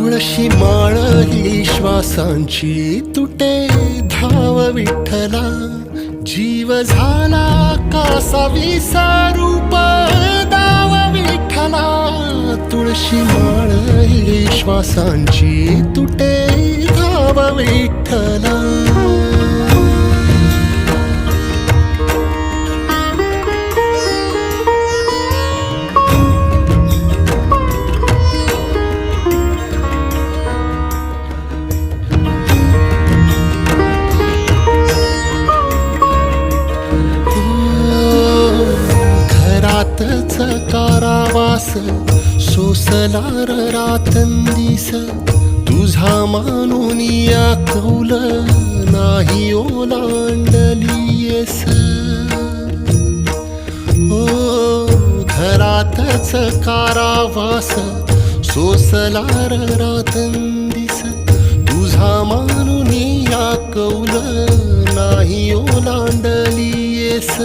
तुळशी माळ ही श्वासांची तुटे धाव विठ्ठला, जीव झाला कासा विसारूप दाव विठ्ठला. तुळशी माळ ही श्वासांची तुटे धाव विठ्ठला. घरातच कारावास सोसला रातंदिस, तुझा मानून या कौल नाही ओलांडलीयस. ओ घरातच कारावास सोसला रातंदिस, तुझा मानून या कौल नाही ओलांडलीयस.